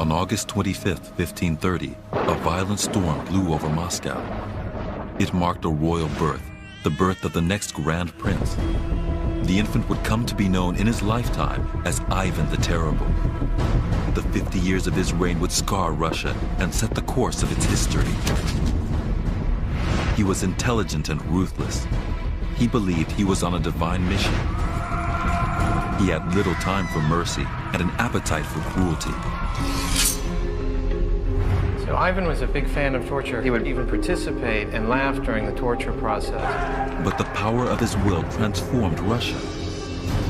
On August 25, 1530, a violent storm blew over Moscow. It marked a royal birth, the birth of the next Grand Prince. The infant would come to be known in his lifetime as Ivan the Terrible. The 50 years of his reign would scar Russia and set the course of its history. He was intelligent and ruthless. He believed he was on a divine mission. He had little time for mercy and an appetite for cruelty. So Ivan was a big fan of torture. He would even participate and laugh during the torture process. But the power of his will transformed Russia.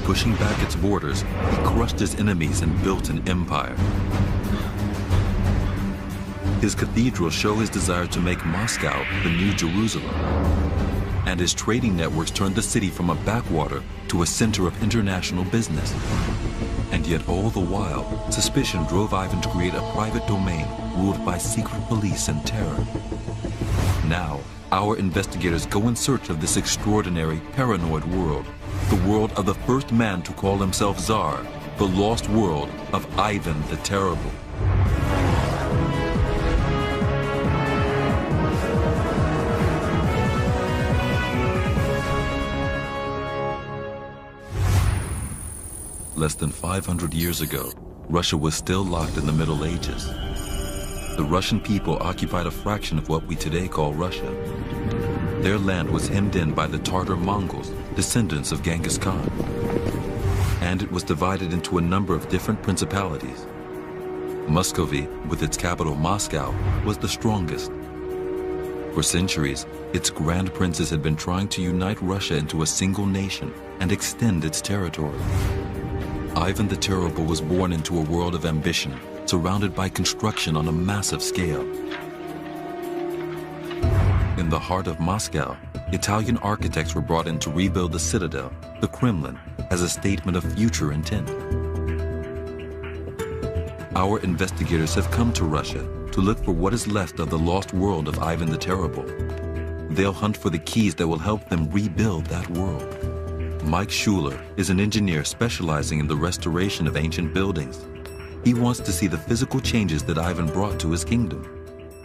Pushing back its borders, he crushed his enemies and built an empire. His cathedrals show his desire to make Moscow the new Jerusalem. And his trading networks turned the city from a backwater to a center of international business. And yet all the while, suspicion drove Ivan to create a private domain ruled by secret police and terror. Now, our investigators go in search of this extraordinary, paranoid world, the world of the first man to call himself Tsar, the lost world of Ivan the Terrible. Less than 500 years ago, Russia was still locked in the Middle Ages. The Russian people occupied a fraction of what we today call Russia. Their land was hemmed in by the Tartar Mongols, descendants of Genghis Khan. And it was divided into a number of different principalities. Muscovy, with its capital Moscow, was the strongest. For centuries, its grand princes had been trying to unite Russia into a single nation and extend its territory. Ivan the Terrible was born into a world of ambition, surrounded by construction on a massive scale. In the heart of Moscow, Italian architects were brought in to rebuild the citadel, the Kremlin, as a statement of future intent. Our investigators have come to Russia to look for what is left of the lost world of Ivan the Terrible. They'll hunt for the keys that will help them rebuild that world. Mike Schuler is an engineer specializing in the restoration of ancient buildings. He wants to see the physical changes that Ivan brought to his kingdom.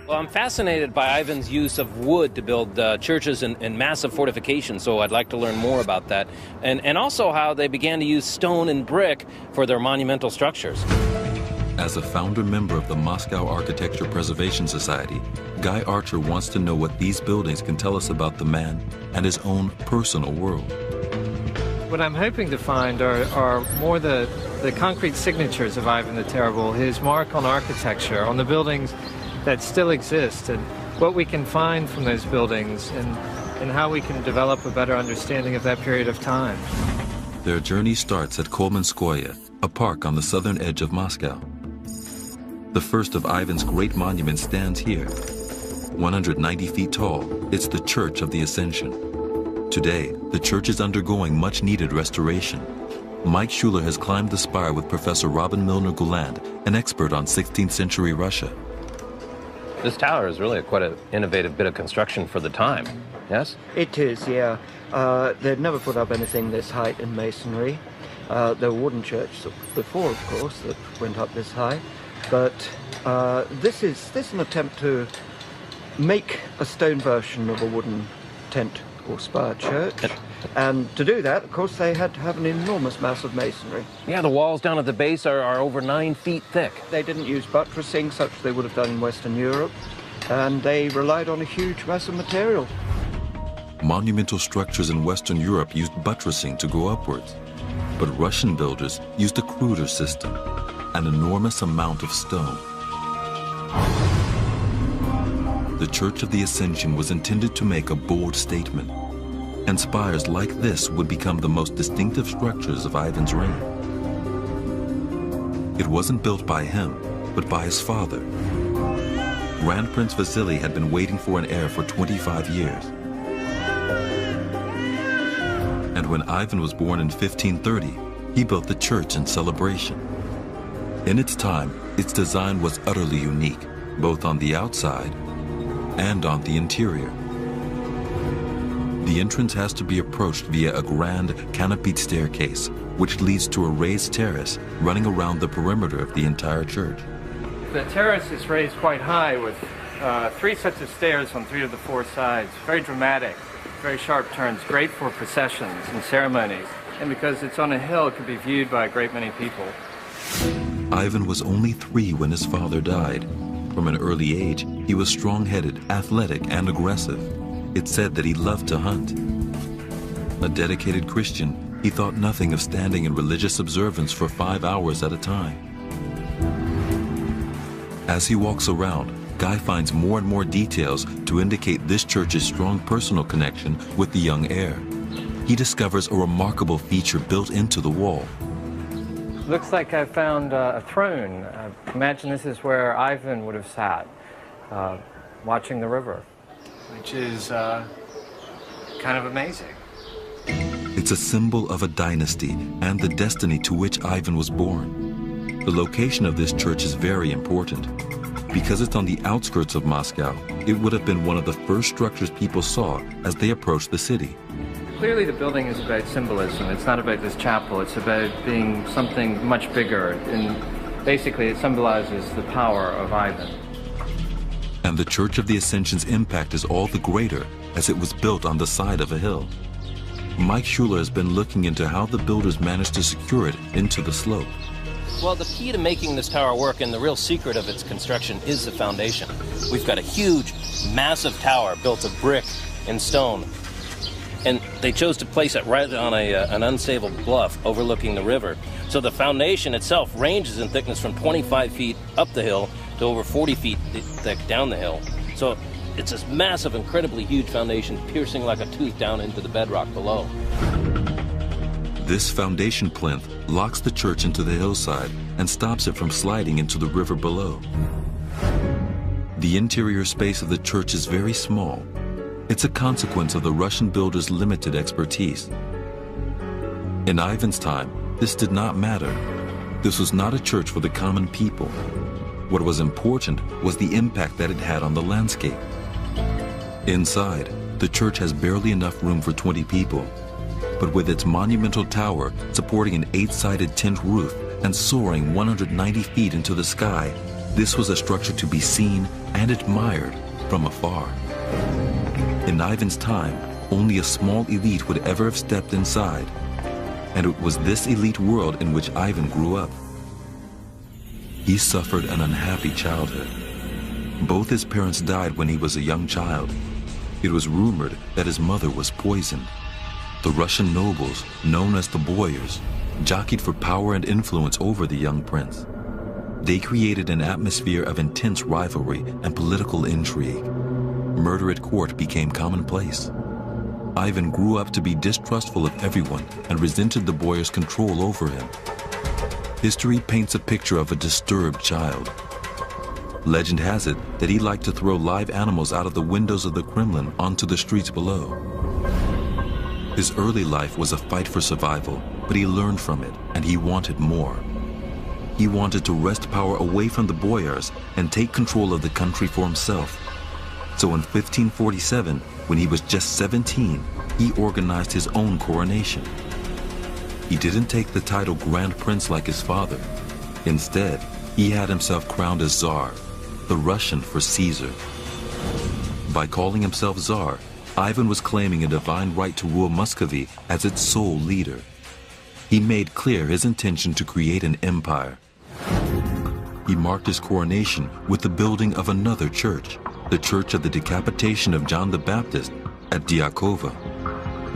Well, I'm fascinated by Ivan's use of wood to build churches and massive fortifications, so I'd like to learn more about that. And also how they began to use stone and brick for their monumental structures. As a founder member of the Moscow Architecture Preservation Society, Guy Archer wants to know what these buildings can tell us about the man and his own personal world. What I'm hoping to find are more the concrete signatures of Ivan the Terrible, his mark on architecture, on the buildings that still exist, and what we can find from those buildings, and how we can develop a better understanding of that period of time. Their journey starts at Kolmenskoye, a park on the southern edge of Moscow. The first of Ivan's great monuments stands here. 190 feet tall, it's the Church of the Ascension. Today, the church is undergoing much-needed restoration. Mike Schuler has climbed the spire with Professor Robin Milner-Gouland, an expert on 16th century Russia. This tower is really quite an innovative bit of construction for the time, yes? It is, yeah. They'd never put up anything this height in masonry. There were wooden churches before, of course, that went up this high. But this is an attempt to make a stone version of a wooden tent or spire church. And to do that, of course, they had to have an enormous mass of masonry. Yeah, the walls down at the base are over 9 feet thick. They didn't use buttressing, such as they would have done in Western Europe, and they relied on a huge mass of material. Monumental structures in Western Europe used buttressing to go upwards, but Russian builders used a cruder system, an enormous amount of stone. The Church of the Ascension was intended to make a bold statement, and spires like this would become the most distinctive structures of Ivan's reign. It wasn't built by him, but by his father. Grand Prince Vasily had been waiting for an heir for 25 years. And when Ivan was born in 1530, he built the church in celebration. In its time, its design was utterly unique, both on the outside and on the interior. The entrance has to be approached via a grand canopied staircase, which leads to a raised terrace running around the perimeter of the entire church. the terrace is raised quite high with 3 sets of stairs on 3 of the 4 sides. Very dramatic, very sharp turns, great for processions and ceremonies. And because it's on a hill, it can be viewed by a great many people. Ivan was only 3 when his father died. From an early age, he was strong-headed, athletic, and aggressive. It's said that he loved to hunt. A dedicated Christian, he thought nothing of standing in religious observance for 5 hours at a time. As he walks around, Guy finds more and more details to indicate this church's strong personal connection with the young heir. He discovers a remarkable feature built into the wall. Looks like I found a throne. Imagine this is where Ivan would have sat, watching the river, which is kind of amazing. It's a symbol of a dynasty and the destiny to which Ivan was born. The location of this church is very important. Because it's on the outskirts of Moscow, it would have been one of the first structures people saw as they approached the city. Clearly the building is about symbolism. It's not about this chapel. It's about being something much bigger. And basically it symbolizes the power of Ivan. And the Church of the Ascension's impact is all the greater as it was built on the side of a hill. Mike Schuler has been looking into how the builders managed to secure it into the slope. Well, the key to making this tower work and the real secret of its construction is the foundation. We've got a huge, massive tower built of brick and stone. And they chose to place it right on an unstable bluff overlooking the river. So the foundation itself ranges in thickness from 25 feet up the hill to over 40 feet thick down the hill. So it's this massive, incredibly huge foundation piercing like a tooth down into the bedrock below. This foundation plinth locks the church into the hillside and stops it from sliding into the river below. The interior space of the church is very small. It's a consequence of the Russian builders' limited expertise. In Ivan's time, this did not matter. This was not a church for the common people. What was important was the impact that it had on the landscape. Inside, the church has barely enough room for 20 people. But with its monumental tower supporting an 8-sided tent roof and soaring 190 feet into the sky, this was a structure to be seen and admired from afar. In Ivan's time, only a small elite would ever have stepped inside. And it was this elite world in which Ivan grew up. He suffered an unhappy childhood. Both his parents died when he was a young child. It was rumored that his mother was poisoned. The Russian nobles, known as the boyars, jockeyed for power and influence over the young prince. They created an atmosphere of intense rivalry and political intrigue. Murder at court became commonplace. Ivan grew up to be distrustful of everyone and resented the boyars' control over him. History paints a picture of a disturbed child. Legend has it that he liked to throw live animals out of the windows of the Kremlin onto the streets below. His early life was a fight for survival, but he learned from it, and he wanted more. He wanted to wrest power away from the boyars and take control of the country for himself. So in 1547, when he was just 17, he organized his own coronation. He didn't take the title Grand Prince like his father. Instead, he had himself crowned as Tsar, the Russian for Caesar. By calling himself Tsar, Ivan was claiming a divine right to rule Muscovy as its sole leader. He made clear his intention to create an empire. He marked his coronation with the building of another church, the Church of the Decapitation of John the Baptist at Dyakova.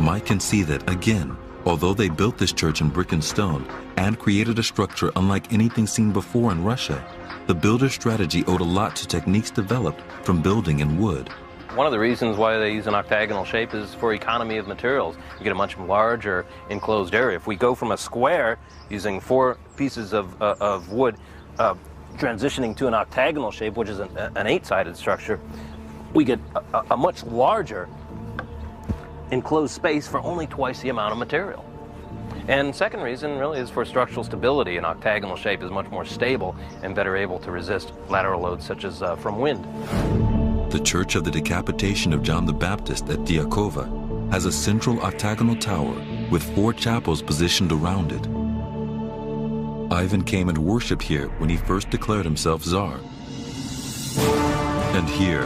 Mike can see that, again, although they built this church in brick and stone and created a structure unlike anything seen before in Russia, the builder's strategy owed a lot to techniques developed from building in wood. One of the reasons why they use an octagonal shape is for economy of materials. You get a much larger enclosed area. If we go from a square using 4 pieces of wood, transitioning to an octagonal shape, which is an 8-sided structure, we get a much larger enclosed space for only twice the amount of material. And second reason really is for structural stability. An octagonal shape is much more stable and better able to resist lateral loads such as from wind. The Church of the Decapitation of John the Baptist at Dyakova has a central octagonal tower with 4 chapels positioned around it. Ivan came and worshipped here when he first declared himself Tsar. And here,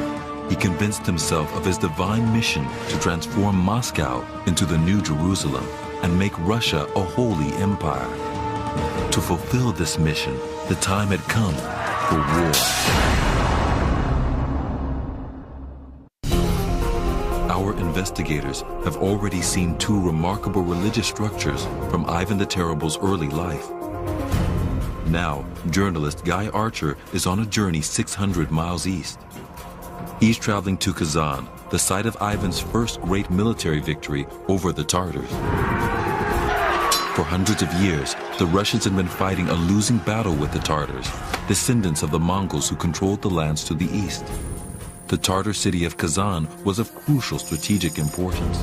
he convinced himself of his divine mission to transform Moscow into the New Jerusalem and make Russia a holy empire. To fulfill this mission, the time had come for war. Our investigators have already seen two remarkable religious structures from Ivan the Terrible's early life. Now, journalist Guy Archer is on a journey 600 miles east. He's traveling to Kazan, the site of Ivan's first great military victory over the Tartars. For hundreds of years, the Russians had been fighting a losing battle with the Tartars, descendants of the Mongols who controlled the lands to the east. The Tartar city of Kazan was of crucial strategic importance.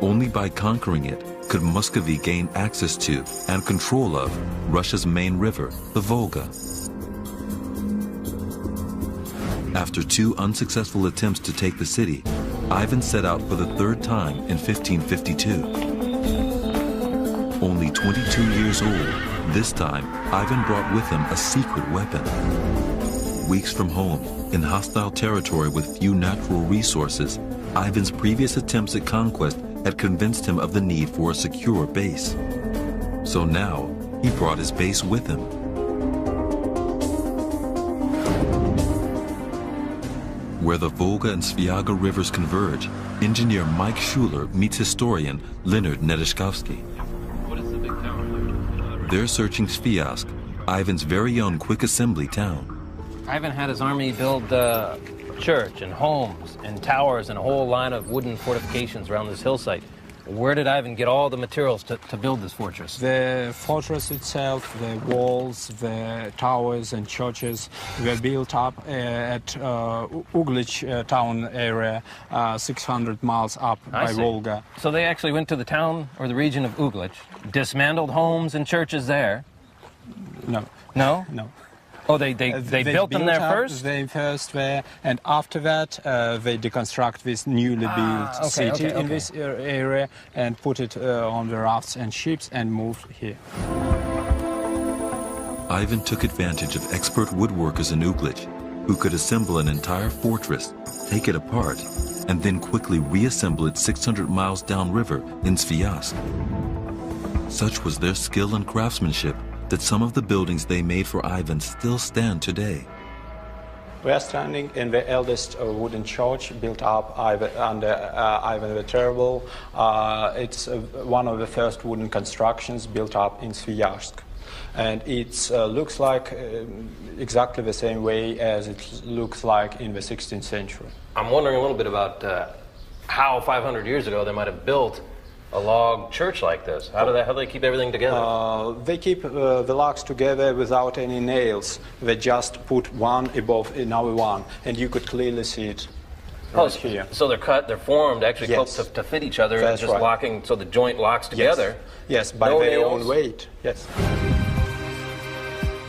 Only by conquering it could Muscovy gain access to and control of Russia's main river, the Volga. After two unsuccessful attempts to take the city, Ivan set out for the third time in 1552. Only 22 years old, this time Ivan brought with him a secret weapon. Weeks from home, in hostile territory with few natural resources, Ivan's previous attempts at conquest had convinced him of the need for a secure base. So now, he brought his base with him. Where the Volga and Sviaga rivers converge, engineer Mike Schuler meets historian Leonard Nedishkovsky. What is the big tower? They're searching Sviazk, Ivan's very own quick assembly town. Ivan had his army build church and homes and towers and a whole line of wooden fortifications around this hillside. Where did Ivan get all the materials to build this fortress? The fortress itself, the walls, the towers and churches were built up at Uglich town area, 600 miles up by Volga. So they actually went to the town or the region of Uglich, dismantled homes and churches there? No. No? No. Oh, they built them there first? They first there, and after that they deconstruct this newly built city in this area and put it on the rafts and ships and moved here. Ivan took advantage of expert woodworkers in Uglich, who could assemble an entire fortress, take it apart, and then quickly reassemble it 600 miles downriver in Sviazk. Such was their skill and craftsmanship that some of the buildings they made for Ivan still stand today. We are standing in the eldest wooden church built up under Ivan the Terrible. It's one of the first wooden constructions built up in Sviazk. And it looks like exactly the same way as it looks like in the 16th century. I'm wondering a little bit about how 500 years ago they might have built a log church like this. How do they keep everything together? They keep the logs together without any nails. They just put one above another one, and you could clearly see it right here. So they're formed actually to fit each other. That's and just right. Locking, so the joint locks together. Yes, by their own weight. Yes.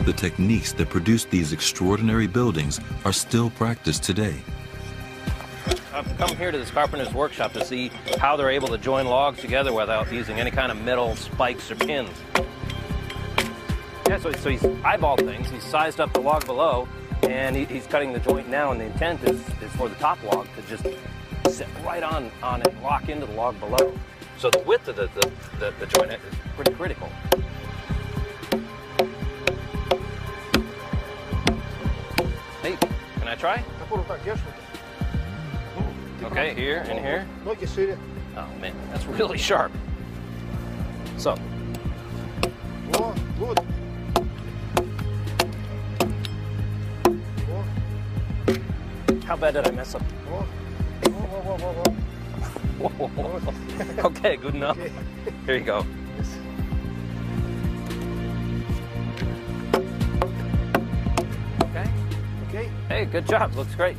The techniques that produced these extraordinary buildings are still practiced today. I've come here to this carpenter's workshop to see how they're able to join logs together without using any kind of metal spikes or pins. Yeah, so he's eyeballed things. He's sized up the log below, and he's cutting the joint now, and the intent is for the top log to just sit right on it and lock into the log below. So the width of the joint is pretty critical. Hey, can I try? Okay, here and here. Look, you see it? Oh man, that's really sharp. So. Oh, good. How bad did I mess up? Whoa. Okay, good enough. Okay. Here you go. Okay. Okay. Hey, good job. Looks great.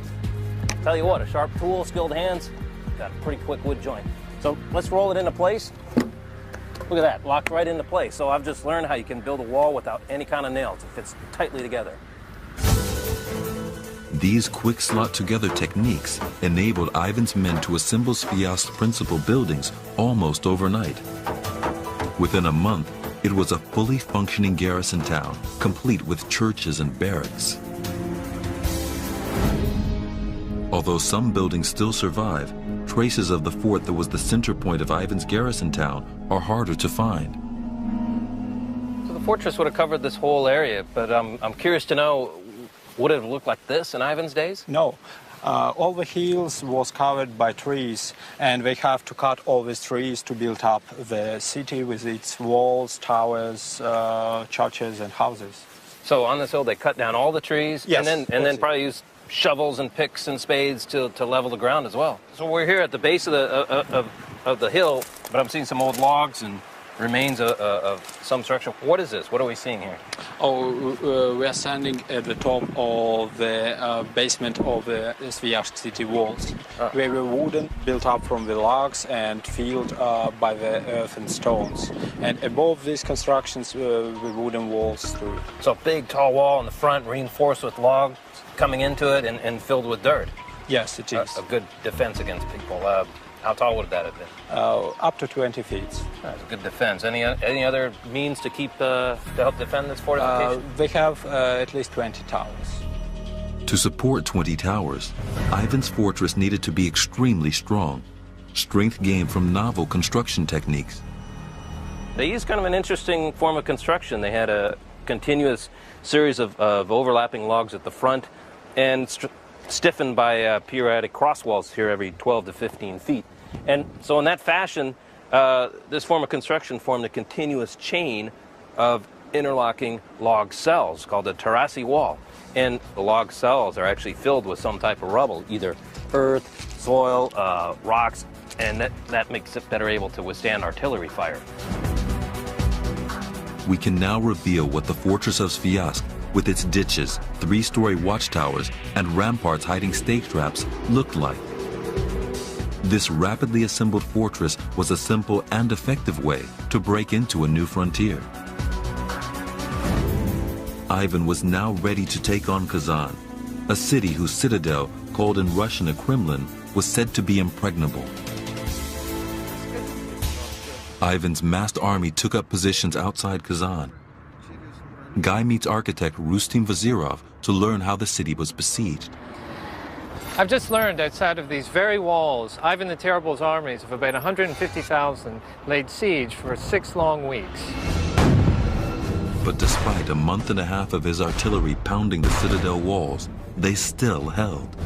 Tell you what, a sharp tool, skilled hands, got a pretty quick wood joint. So let's roll it into place. Look at that, locked right into place. So I've just learned how you can build a wall without any kind of nails. It fits tightly together. These quick slot-together techniques enabled Ivan's men to assemble Sviazk's principal buildings almost overnight. Within a month, it was a fully functioning garrison town, complete with churches and barracks. Although some buildings still survive, traces of the fort that was the center point of Ivan's garrison town are harder to find. So the fortress would have covered this whole area, but I'm curious to know, would it have looked like this in Ivan's days? No. All the hills was covered by trees, and they have to cut all these trees to build up the city with its walls, towers, churches, and houses. So on this hill, they cut down all the trees, Yes, and then probably use shovels and picks and spades to level the ground as well. So we're here at the base of the hill, but I'm seeing some old logs and remains of some structure. What is this? What are we seeing here? We are standing at the top of the basement of the Sviazhsk city walls. They were wooden, built up from the logs and filled by the earth and stones. And above these constructions were wooden walls through. So a big tall wall in the front, reinforced with logs coming into it and filled with dirt. Yes, it is. A good defense against people. How tall would that have been? Up to 20 feet. That's a good defense. Any other means to keep to help defend this fortification? They have at least 20 towers. To support 20 towers, Ivan's fortress needed to be extremely strong, strength gained from novel construction techniques. They used kind of an interesting form of construction. They had a continuous series of overlapping logs at the front and stiffened by periodic cross walls here every 12 to 15 feet. And so in that fashion, this form of construction formed a continuous chain of interlocking log cells called the terrace wall. And the log cells are actually filled with some type of rubble, either earth, soil, rocks, and that makes it better able to withstand artillery fire. We can now reveal what the fortress of Sviazhsk, with its ditches, three-story watchtowers, and ramparts hiding stake traps, looked like. This rapidly assembled fortress was a simple and effective way to break into a new frontier. Ivan was now ready to take on Kazan, a city whose citadel, called in Russian a Kremlin, was said to be impregnable. Ivan's massed army took up positions outside Kazan. Guy meets architect Rustem Vazirov to learn how the city was besieged. I've just learned outside of these very walls, Ivan the Terrible's armies of about 150,000 laid siege for 6 long weeks. But despite a month and a half of his artillery pounding the citadel walls, they still held.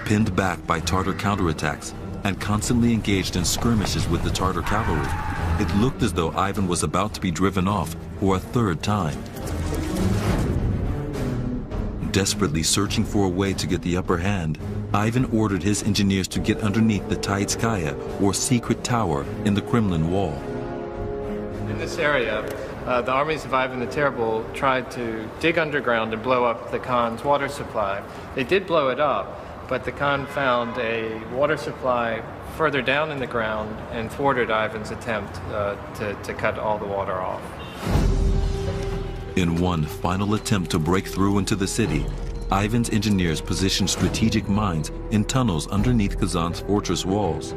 Pinned back by Tatar counterattacks and constantly engaged in skirmishes with the Tatar cavalry, it looked as though Ivan was about to be driven off for a third time. Desperately searching for a way to get the upper hand, Ivan ordered his engineers to get underneath the Taitskaya, or secret tower, in the Kremlin wall. In this area, the armies of Ivan the Terrible tried to dig underground and blow up the Khan's water supply. They did blow it up, but the Khan found a water supply further down in the ground and thwarted Ivan's attempt to cut all the water off. In one final attempt to break through into the city, Ivan's engineers positioned strategic mines in tunnels underneath Kazan's fortress walls.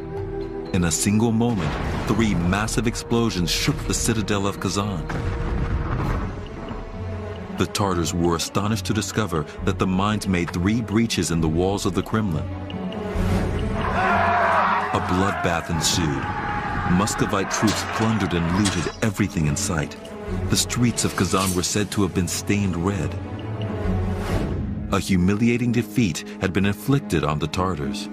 In a single moment, 3 massive explosions shook the citadel of Kazan. The Tartars were astonished to discover that the mines made 3 breaches in the walls of the Kremlin. A bloodbath ensued. Muscovite troops plundered and looted everything in sight. The streets of Kazan were said to have been stained red. A humiliating defeat had been inflicted on the Tartars.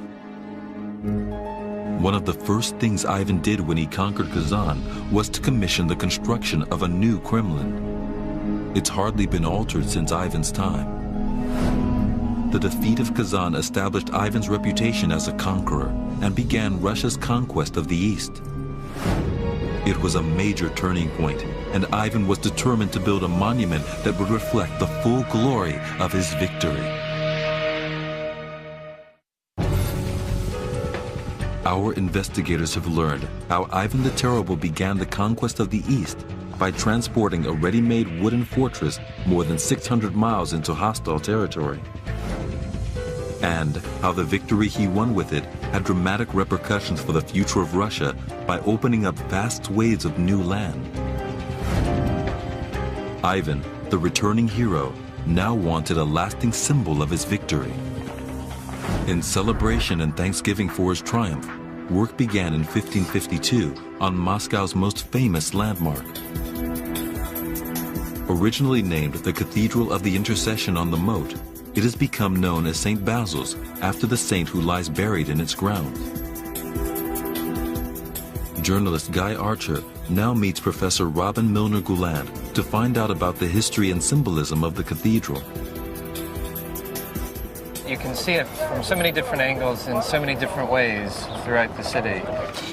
One of the first things Ivan did when he conquered Kazan was to commission the construction of a new Kremlin. It's hardly been altered since Ivan's time. The defeat of Kazan established Ivan's reputation as a conqueror and began Russia's conquest of the East. It was a major turning point, and Ivan was determined to build a monument that would reflect the full glory of his victory. Our investigators have learned how Ivan the Terrible began the conquest of the East by transporting a ready-made wooden fortress more than 600 miles into hostile territory. and how the victory he won with it had dramatic repercussions for the future of Russia by opening up vast swathes of new land. Ivan, the returning hero, now wanted a lasting symbol of his victory. In celebration and thanksgiving for his triumph, work began in 1552 on Moscow's most famous landmark. Originally named the Cathedral of the Intercession on the Moat, it has become known as St. Basil's after the saint who lies buried in its grounds. Journalist Guy Archer now meets Professor Robin Milner Gouland to find out about the history and symbolism of the cathedral. You can see it from so many different angles in so many different ways throughout the city.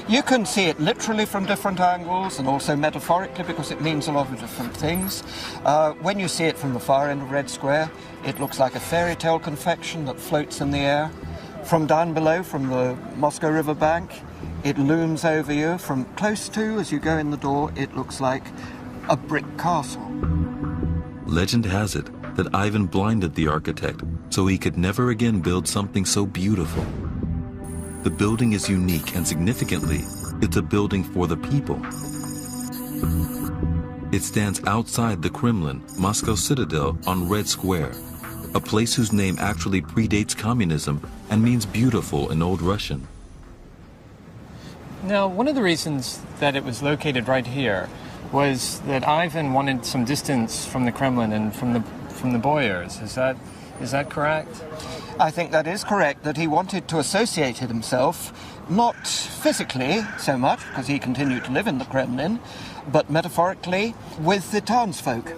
You can see it literally from different angles and also metaphorically because it means a lot of different things. When you see it from the far end of Red Square, it looks like a fairy tale confection that floats in the air. From down below, from the Moscow River bank, it looms over you. From close to, as you go in the door, it looks like a brick castle. Legend has it that Ivan blinded the architect so he could never again build something so beautiful. The building is unique, and significantly, it's a building for the people. It stands outside the Kremlin, Moscow Citadel, on Red Square, a place whose name actually predates communism and means beautiful in Old Russian. Now, one of the reasons that it was located right here was that Ivan wanted some distance from the Kremlin and from the boyars. Is that correct? I think that is correct, that he wanted to associate himself, not physically so much, because he continued to live in the Kremlin, but metaphorically with the townsfolk.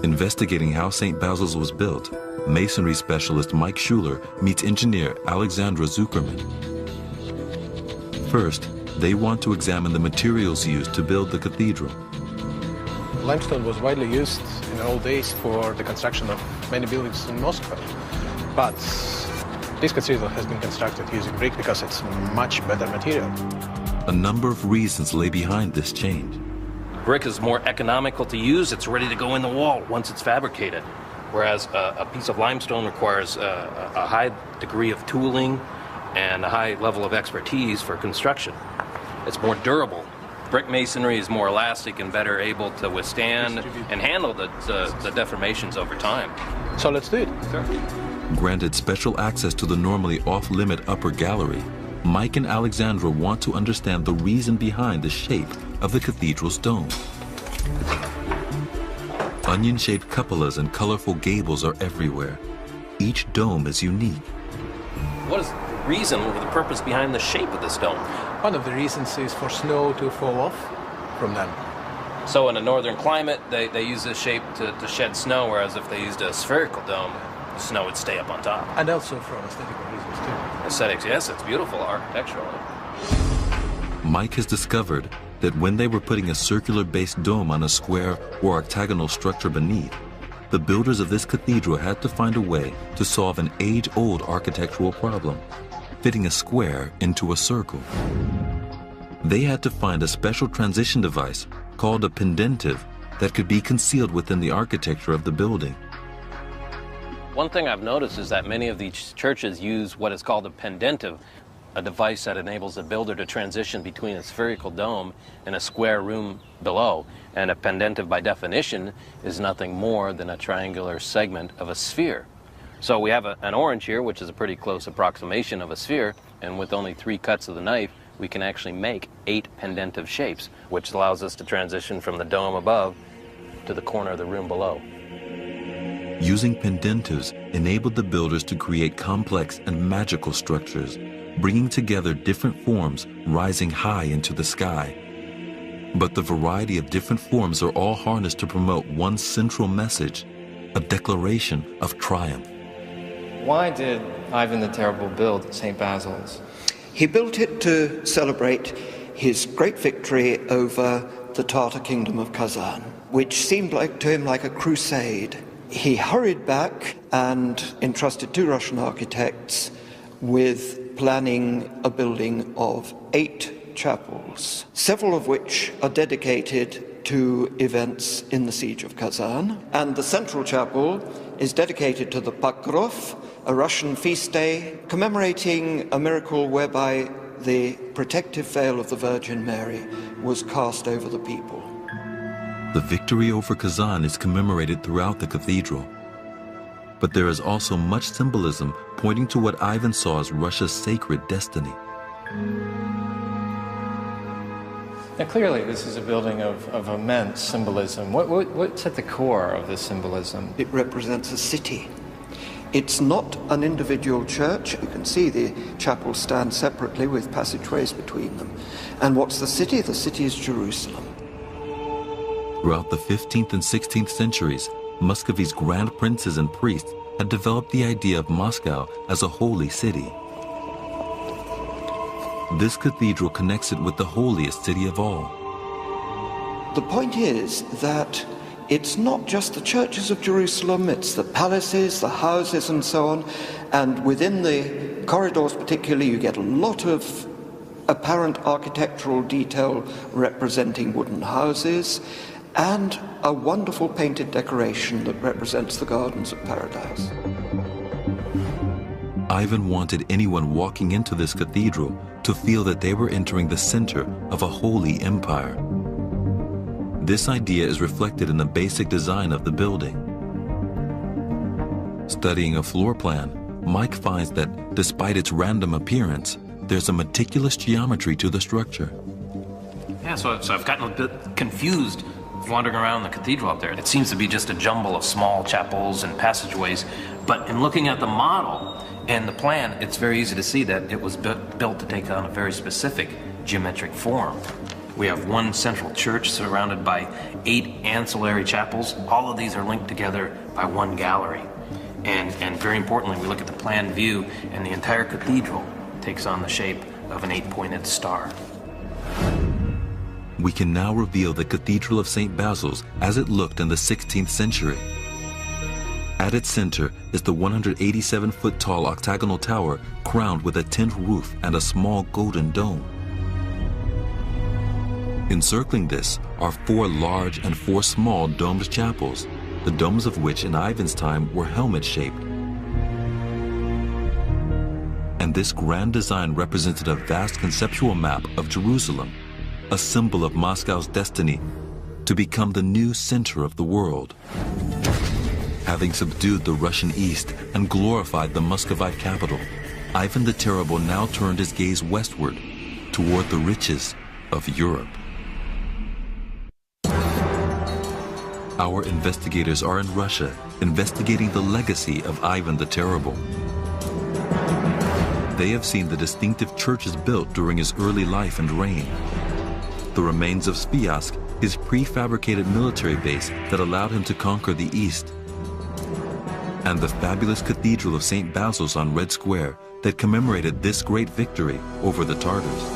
Investigating how St. Basil's was built, masonry specialist Mike Schuler meets engineer Alexandra Zuckerman. First, they want to examine the materials used to build the cathedral. Limestone was widely used in the old days for the construction of many buildings in Moscow. But this cathedral has been constructed using brick because it's much better material. A number of reasons lay behind this change. Brick is more economical to use. It's ready to go in the wall once it's fabricated. Whereas a piece of limestone requires a high degree of tooling and a high level of expertise for construction. It's more durable. Brick masonry is more elastic and better able to withstand and handle the deformations over time. So let's do it. Sure. Granted special access to the normally off-limit upper gallery, Mike and Alexandra want to understand the reason behind the shape of the cathedral's dome. Onion-shaped cupolas and colorful gables are everywhere. Each dome is unique. What is the reason or the purpose behind the shape of this dome? One of the reasons is for snow to fall off from them. So in a northern climate, they use this shape to shed snow, whereas if they used a spherical dome, the snow would stay up on top. And also for aesthetical reasons too. Aesthetics, yes, it's beautiful architecturally. Mike has discovered that when they were putting a circular-based dome on a square or octagonal structure beneath, the builders of this cathedral had to find a way to solve an age-old architectural problem, fitting a square into a circle. They had to find a special transition device called a pendentive that could be concealed within the architecture of the building. One thing I've noticed is that many of these churches use what is called a pendentive, a device that enables the builder to transition between a spherical dome and a square room below. And a pendentive, by definition, is nothing more than a triangular segment of a sphere. So we have an orange here, which is a pretty close approximation of a sphere, and with only 3 cuts of the knife, we can actually make 8 pendentive shapes, which allows us to transition from the dome above to the corner of the room below. Using pendentives enabled the builders to create complex and magical structures, bringing together different forms rising high into the sky. But the variety of different forms are all harnessed to promote one central message, a declaration of triumph. Why did Ivan the Terrible build St. Basil's? He built it to celebrate his great victory over the Tatar kingdom of Kazan, which seemed to him like a crusade. He hurried back and entrusted 2 Russian architects with planning a building of 8 chapels, several of which are dedicated to events in the siege of Kazan. And the central chapel is dedicated to the Pokrov, a Russian feast day commemorating a miracle whereby the protective veil of the Virgin Mary was cast over the people. The victory over Kazan is commemorated throughout the cathedral. But there is also much symbolism pointing to what Ivan saw as Russia's sacred destiny. Now, clearly, this is a building of immense symbolism. What's at the core of this symbolism? It represents a city. It's not an individual church. You can see the chapels stand separately with passageways between them. And what's the city? The city is Jerusalem. Throughout the 15th and 16th centuries, Muscovy's grand princes and priests had developed the idea of Moscow as a holy city. This cathedral connects it with the holiest city of all. The point is that it's not just the churches of Jerusalem, it's the palaces, the houses and so on, and within the corridors particularly you get a lot of apparent architectural detail representing wooden houses, and a wonderful painted decoration that represents the gardens of paradise. Ivan wanted anyone walking into this cathedral to feel that they were entering the center of a holy empire. This idea is reflected in the basic design of the building. Studying a floor plan, Mike finds that despite its random appearance, there's a meticulous geometry to the structure. Yeah, so I've gotten a bit confused wandering around the cathedral up there. It seems to be just a jumble of small chapels and passageways, but in looking at the model and the plan, it's very easy to see that it was built to take on a very specific geometric form. We have one central church surrounded by 8 ancillary chapels. All of these are linked together by one gallery. And very importantly, we look at the plan view, and the entire cathedral takes on the shape of an 8-pointed star. We can now reveal the Cathedral of St. Basil's as it looked in the 16th century. At its center is the 187-foot tall octagonal tower crowned with a tint roof and a small golden dome. Encircling this are 4 large and 4 small domed chapels, the domes of which in Ivan's time were helmet-shaped. And this grand design represented a vast conceptual map of Jerusalem, a symbol of Moscow's destiny to become the new center of the world. Having subdued the Russian East and glorified the Muscovite capital, Ivan the Terrible now turned his gaze westward toward the riches of Europe. Our investigators are in Russia, investigating the legacy of Ivan the Terrible. They have seen the distinctive churches built during his early life and reign, the remains of Sviazk, his prefabricated military base that allowed him to conquer the East, and the fabulous Cathedral of St. Basil's on Red Square that commemorated this great victory over the Tartars.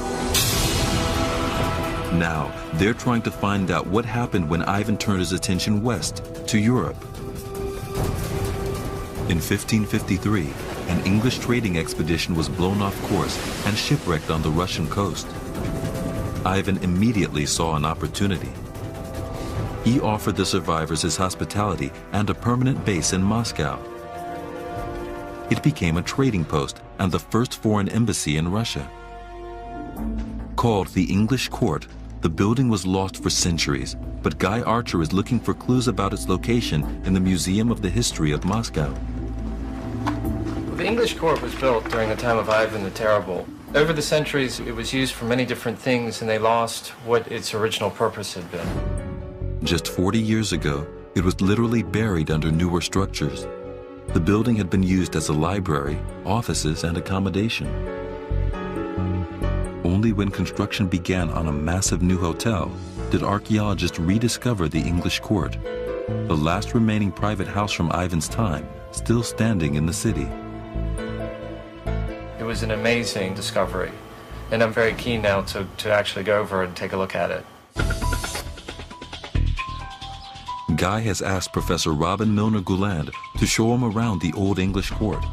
Now, they're trying to find out what happened when Ivan turned his attention west to Europe. In 1553, an English trading expedition was blown off course and shipwrecked on the Russian coast. Ivan immediately saw an opportunity. He offered the survivors his hospitality and a permanent base in Moscow. It became a trading post and the first foreign embassy in Russia. Called the English Court, the building was lost for centuries, but Guy Archer is looking for clues about its location in the Museum of the History of Moscow. The English court was built during the time of Ivan the Terrible. Over the centuries, it was used for many different things, and they lost what its original purpose had been. Just 40 years ago, it was literally buried under newer structures. The building had been used as a library, offices, and accommodation. Only when construction began on a massive new hotel did archaeologists rediscover the English court, the last remaining private house from Ivan's time, still standing in the city. It was an amazing discovery, and I'm very keen now to actually go over and take a look at it. Guy has asked Professor Robin Milner Gouland to show him around the Old English Court.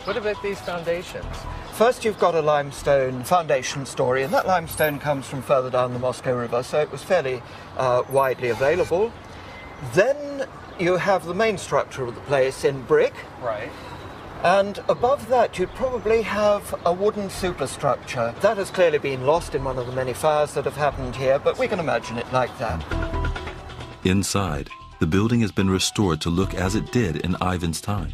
What about these foundations? First you've got a limestone foundation story, and that limestone comes from further down the Moscow River, so it was fairly widely available. Then you have the main structure of the place in brick. Right. And above that, you'd probably have a wooden superstructure. That has clearly been lost in one of the many fires that have happened here, but we can imagine it like that. Inside, the building has been restored to look as it did in Ivan's time.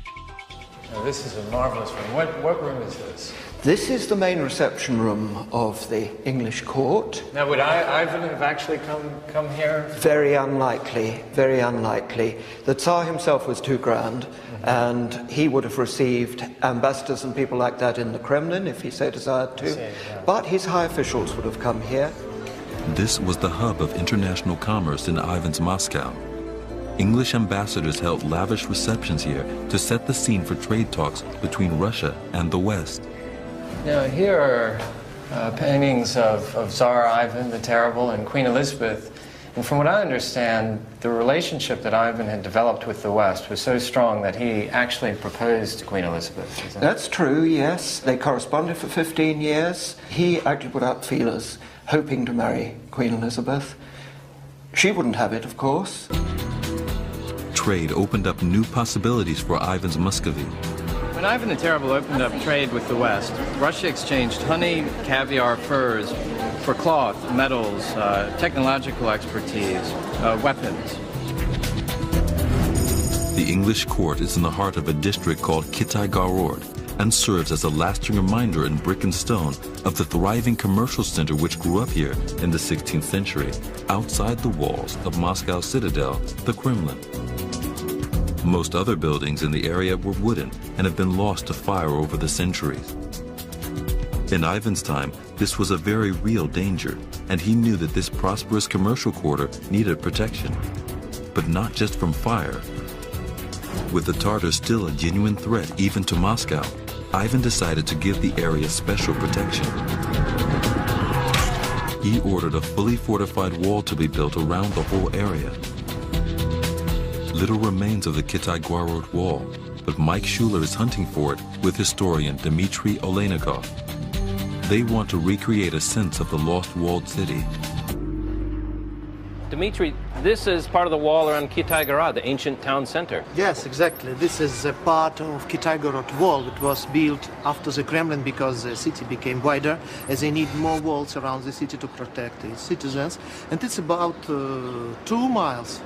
Now, this is a marvelous room. What room is this? This is the main reception room of the English court. Now, would Ivan have actually come here? Very unlikely, very unlikely. The Tsar himself was too grand, and he would have received ambassadors and people like that in the Kremlin if he so desired to. But his high officials would have come here. This was the hub of international commerce in Ivan's Moscow. English ambassadors held lavish receptions here to set the scene for trade talks between Russia and the West. Now, here are paintings of Tsar Ivan the Terrible and Queen Elizabeth. And from what I understand, the relationship that Ivan had developed with the West was so strong that he actually proposed to Queen Elizabeth. That's true, yes. They corresponded for 15 years. He actually put out feelers, hoping to marry Queen Elizabeth. She wouldn't have it, of course. Trade opened up new possibilities for Ivan's Muscovy. When Ivan the Terrible opened up trade with the West, Russia exchanged honey, caviar, furs for cloth, metals, technological expertise, weapons. The English court is in the heart of a district called Kitai-Gorod and serves as a lasting reminder in brick and stone of the thriving commercial center which grew up here in the 16th century, outside the walls of Moscow's citadel, the Kremlin. Most other buildings in the area were wooden and have been lost to fire over the centuries. In Ivan's time, this was a very real danger, and he knew that this prosperous commercial quarter needed protection, but not just from fire. With the Tartars still a genuine threat even to Moscow, Ivan decided to give the area special protection. He ordered a fully fortified wall to be built around the whole area. Little remains of the Kitai-Gorod wall, but Mike Schuler is hunting for it with historian Dmitry Olenikov. They want to recreate a sense of the lost walled city. Dmitry, this is part of the wall around Kitai-Gorod, the ancient town center. Yes, exactly. This is a part of Kitai-Gorod wall. It was built after the Kremlin because the city became wider, as they need more walls around the city to protect its citizens. And it's about 2 miles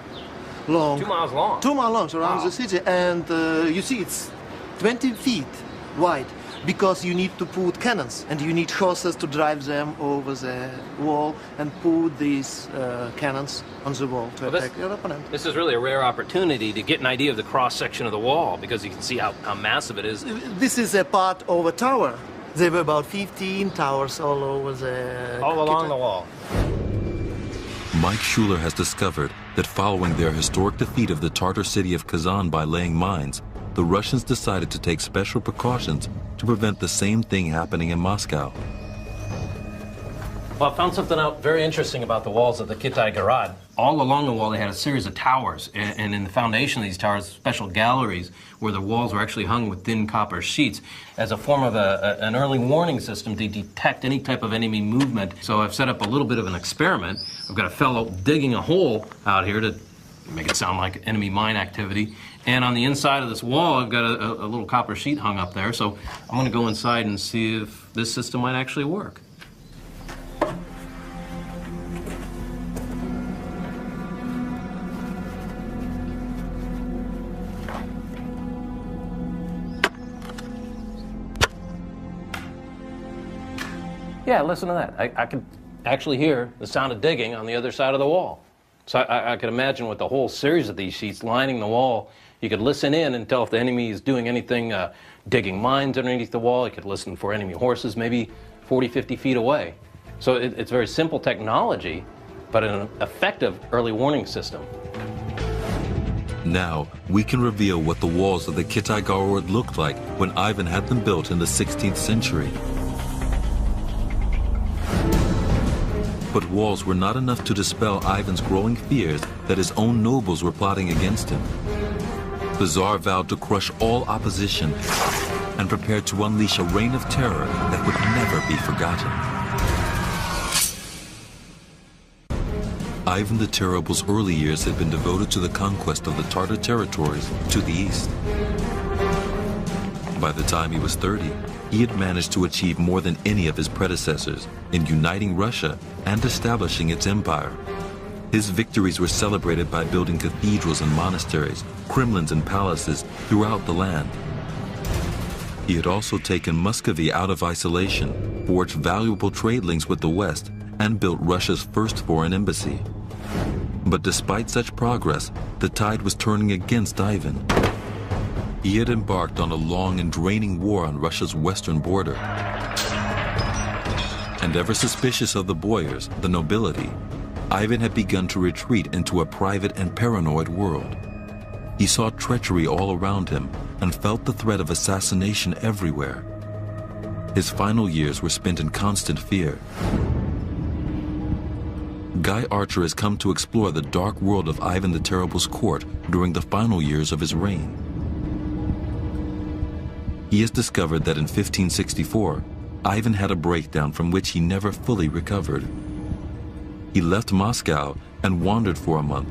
long. 2 miles long? 2 miles long around the city. And you see, it's 20 feet wide because you need to put cannons and you need horses to drive them over the wall and put these cannons on the wall to attack your opponent. This is really a rare opportunity to get an idea of the cross-section of the wall because you can see how massive it is. This is a part of a tower. There were about 15 towers all over the... All along the wall. Mike Schuler has discovered that following their historic defeat of the Tartar city of Kazan by laying mines, the Russians decided to take special precautions to prevent the same thing happening in Moscow. Well, I found something out very interesting about the walls of the Kitai-Gorod. All along the wall, they had a series of towers, and in the foundation of these towers, special galleries where the walls were actually hung with thin copper sheets as a form of an early warning system to detect any type of enemy movement. So I've set up a little bit of an experiment. I've got a fellow digging a hole out here to make it sound like enemy mine activity. And on the inside of this wall, I've got a little copper sheet hung up there. So I'm going to go inside and see if this system might actually work. Yeah, listen to that. I could actually hear the sound of digging on the other side of the wall. So I could imagine with the whole series of these sheets lining the wall, you could listen in and tell if the enemy is doing anything, digging mines underneath the wall. You could listen for enemy horses maybe 40, 50 feet away. So it's very simple technology, but an effective early warning system. Now, we can reveal what the walls of the Kitai-Gorod looked like when Ivan had them built in the 16th century. But walls were not enough to dispel Ivan's growing fears that his own nobles were plotting against him. The Tsar vowed to crush all opposition and prepared to unleash a reign of terror that would never be forgotten. Ivan the Terrible's early years had been devoted to the conquest of the Tartar territories to the east. By the time he was 30, he had managed to achieve more than any of his predecessors in uniting Russia and establishing its empire. His victories were celebrated by building cathedrals and monasteries, Kremlins and palaces throughout the land. He had also taken Muscovy out of isolation, forged valuable trade links with the West, and built Russia's first foreign embassy. But despite such progress, the tide was turning against Ivan. He had embarked on a long and draining war on Russia's western border. And ever suspicious of the boyars, the nobility, Ivan had begun to retreat into a private and paranoid world. He saw treachery all around him and felt the threat of assassination everywhere. His final years were spent in constant fear. Guy Archer has come to explore the dark world of Ivan the Terrible's court during the final years of his reign. He has discovered that in 1564, Ivan had a breakdown from which he never fully recovered. He left Moscow and wandered for a month,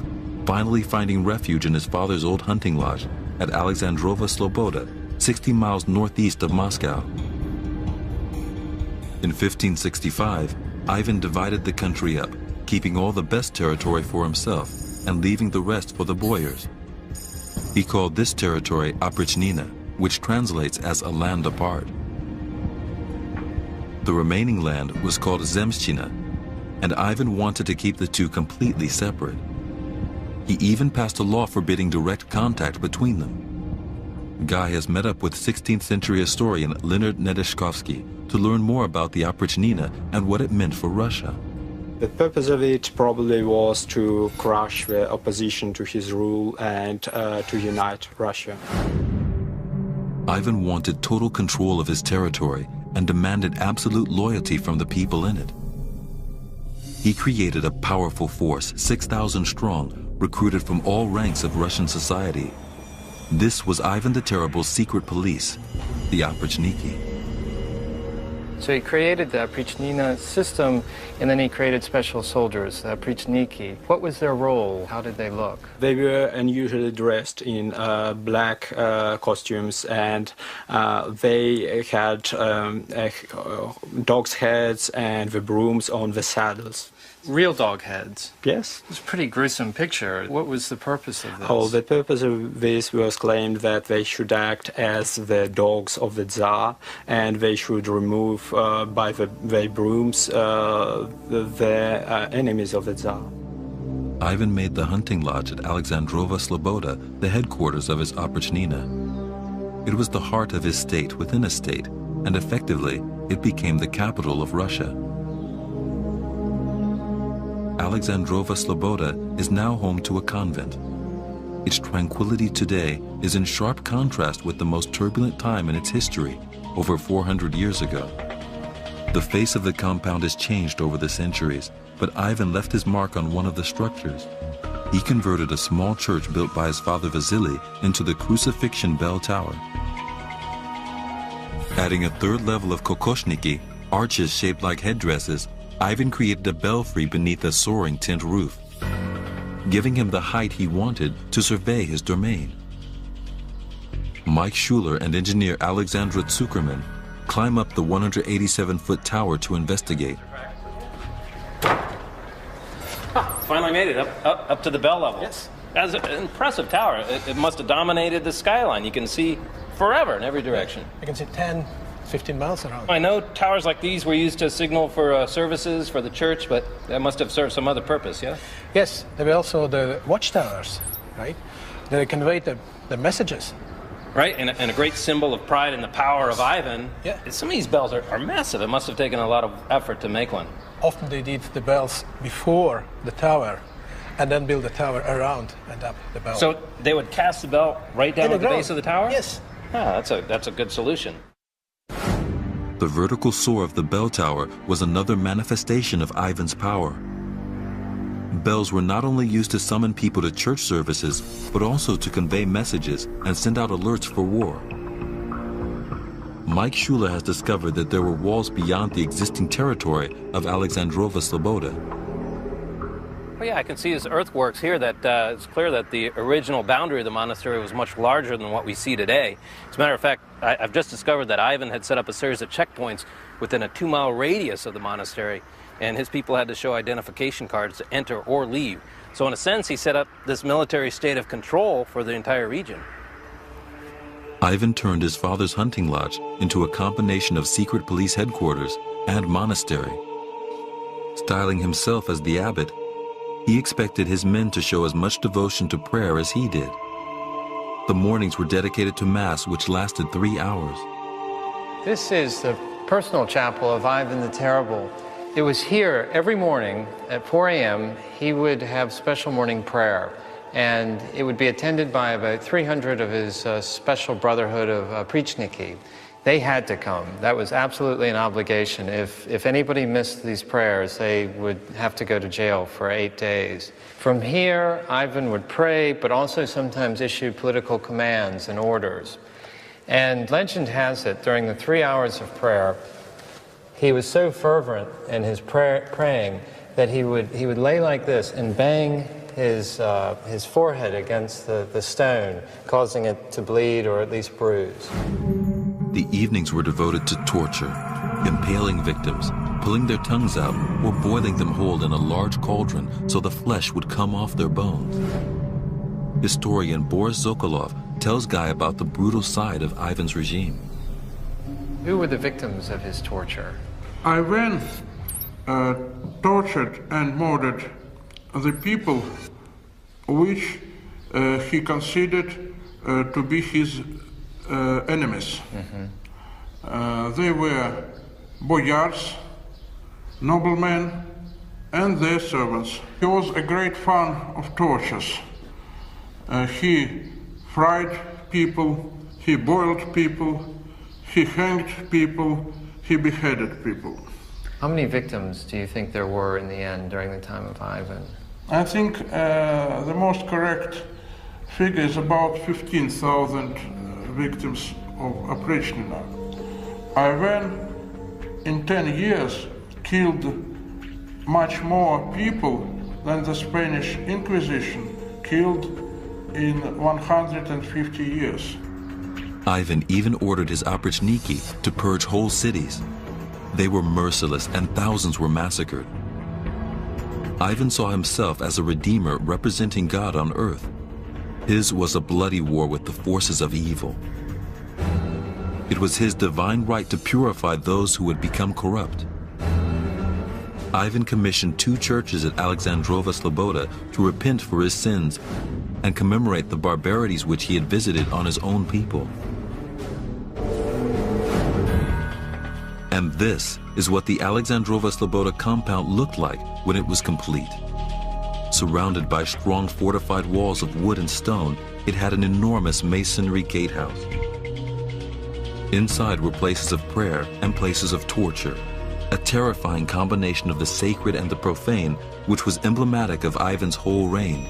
finally finding refuge in his father's old hunting lodge at Alexandrova Sloboda, 60 miles northeast of Moscow. In 1565, Ivan divided the country up, keeping all the best territory for himself and leaving the rest for the boyars. He called this territory Oprichnina, which translates as a land apart. The remaining land was called Zemshchina, and Ivan wanted to keep the two completely separate. He even passed a law forbidding direct contact between them. Guy has met up with 16th century historian Leonard Nedeshkovsky to learn more about the Oprichnina and what it meant for Russia. The purpose of it probably was to crush the opposition to his rule and to unite Russia. Ivan wanted total control of his territory and demanded absolute loyalty from the people in it. He created a powerful force, 6,000 strong, recruited from all ranks of Russian society. This was Ivan the Terrible's secret police, the Oprichniki. So he created the Oprichnina system, and then he created special soldiers, the Oprichniki. What was their role? How did they look? They were unusually dressed in black costumes, and they had dogs' heads and the brooms on the saddles. Real dog heads? Yes. It's a pretty gruesome picture. What was the purpose of this? Oh, the purpose of this was claimed that they should act as the dogs of the Tsar, and they should remove by their brooms the enemies of the Tsar. Ivan made the hunting lodge at Alexandrova Sloboda the headquarters of his Oprichnina. It was the heart of his state within a state, and effectively, it became the capital of Russia. Alexandrova Sloboda is now home to a convent. Its tranquility today is in sharp contrast with the most turbulent time in its history, over 400 years ago. The face of the compound has changed over the centuries, but Ivan left his mark on one of the structures. He converted a small church built by his father Vasily into the Crucifixion Bell Tower. Adding a third level of kokoshniki, arches shaped like headdresses, Ivan created a belfry beneath a soaring tent roof, giving him the height he wanted to survey his domain. Mike Schuler and engineer Alexandra Zuckerman climb up the 187-foot tower to investigate. Finally made it up to the bell level. Yes. That's an impressive tower. It must have dominated the skyline. You can see forever in every direction. You can see 10, 15 miles around. I know towers like these were used to signal for services for the church, but that must have served some other purpose, yeah? Yes, there were also the watchtowers, right? They conveyed the messages. Right, and a great symbol of pride and the power of Ivan. Yeah. Some of these bells are massive. It must have taken a lot of effort to make one. Often they did the bells before the tower, and then build the tower around and up the bell. So they would cast the bell right down at the base of the tower? Yes. Ah, that's a good solution. The vertical soar of the bell tower was another manifestation of Ivan's power. Bells were not only used to summon people to church services, but also to convey messages and send out alerts for war. Mike Schuler has discovered that there were walls beyond the existing territory of Alexandrova Sloboda. Well, yeah, I can see his earthworks here that it's clear that the original boundary of the monastery was much larger than what we see today. As a matter of fact, I've just discovered that Ivan had set up a series of checkpoints within a 2-mile radius of the monastery, and his people had to show identification cards to enter or leave. So in a sense, he set up this military state of control for the entire region. Ivan turned his father's hunting lodge into a combination of secret police headquarters and monastery. Styling himself as the abbot, he expected his men to show as much devotion to prayer as he did. The mornings were dedicated to Mass, which lasted 3 hours. This is the personal chapel of Ivan the Terrible. It was here every morning at 4 a.m. he would have special morning prayer, and it would be attended by about 300 of his special brotherhood of Prichniki. They had to come. That was absolutely an obligation. If anybody missed these prayers, they would have to go to jail for 8 days. From here, Ivan would pray, but also sometimes issue political commands and orders. And legend has it, during the 3 hours of prayer, he was so fervent in his praying that he would lay like this and bang his forehead against the stone, causing it to bleed or at least bruise. The evenings were devoted to torture, impaling victims, pulling their tongues out, or boiling them whole in a large cauldron so the flesh would come off their bones. Historian Boris Zokolov tells Guy about the brutal side of Ivan's regime. Who were the victims of his torture? Ivan tortured and murdered the people which he considered to be his enemies. They were boyars, noblemen, and their servants. He was a great fan of tortures. He fried people, he boiled people, he hanged people, he beheaded people. How many victims do you think there were in the end during the time of Ivan? I think the most correct figure is about 15,000 victims of Oprichnina. Ivan, in 10 years, killed much more people than the Spanish Inquisition killed in 150 years. Ivan even ordered his Oprichniki to purge whole cities. They were merciless and thousands were massacred. Ivan saw himself as a redeemer representing God on earth. His was a bloody war with the forces of evil. It was his divine right to purify those who had become corrupt. Ivan commissioned 2 churches at Alexandrova Sloboda to repent for his sins and commemorate the barbarities which he had visited on his own people. And this is what the Alexandrova Sloboda compound looked like when it was complete. Surrounded by strong fortified walls of wood and stone, it had an enormous masonry gatehouse. Inside were places of prayer and places of torture, a terrifying combination of the sacred and the profane, which was emblematic of Ivan's whole reign.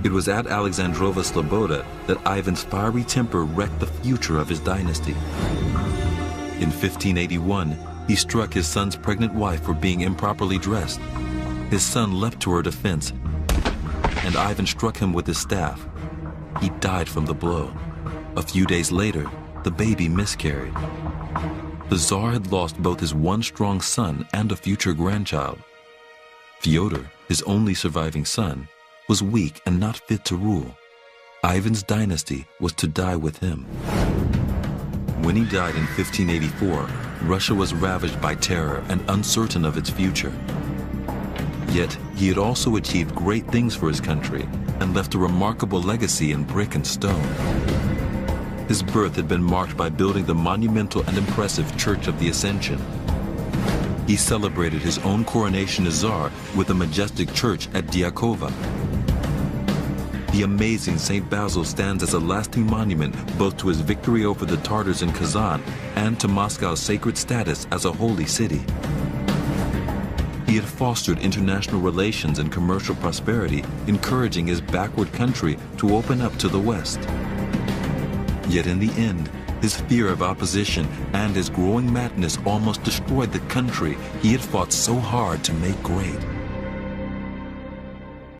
It was at Alexandrova Sloboda that Ivan's fiery temper wrecked the future of his dynasty. In 1581, he struck his son's pregnant wife for being improperly dressed. His son leapt to her defense, and Ivan struck him with his staff. He died from the blow. A few days later, the baby miscarried. The Tsar had lost both his one strong son and a future grandchild. Fyodor, his only surviving son, was weak and not fit to rule. Ivan's dynasty was to die with him. When he died in 1584, Russia was ravaged by terror and uncertain of its future. Yet, he had also achieved great things for his country and left a remarkable legacy in brick and stone. His birth had been marked by building the monumental and impressive Church of the Ascension. He celebrated his own coronation as Tsar with a majestic church at Dyakova. The amazing St. Basil stands as a lasting monument both to his victory over the Tartars in Kazan and to Moscow's sacred status as a holy city. He had fostered international relations and commercial prosperity, encouraging his backward country to open up to the West. Yet in the end, his fear of opposition and his growing madness almost destroyed the country he had fought so hard to make great.